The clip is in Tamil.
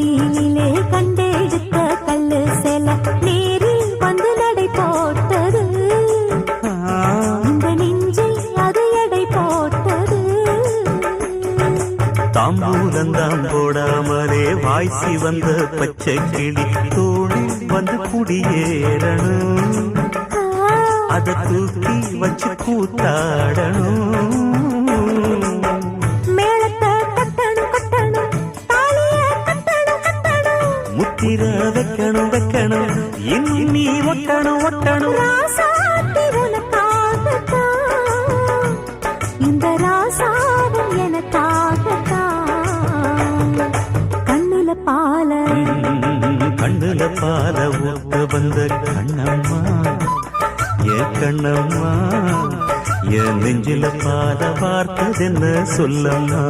கோயிலிலே கண்டெடுத்த கல்லு செல நேரில் வந்து நடை போட்டது இந்த நெஞ்சில் அது எடை போட்டது தாம்பூலந்தாம் போடாமலே வாய்ச்சி வந்த பச்சை கிளி தோழி வந்து குடியேறணும் அதை தூக்கி வச்சு கூத்தாடணும் முத்திர வைக்கணும் வைக்கணும் இன்னி ஒட்டணும் ஒட்டணும் இந்த ராசாவும் எனக்காகத்தான் கண்ணுல பால ஊத்த வந்த கண்ணம்மா என் கண்ணம்மா என் நெஞ்சில பால பார்த்ததென்ன சொல்லம்மா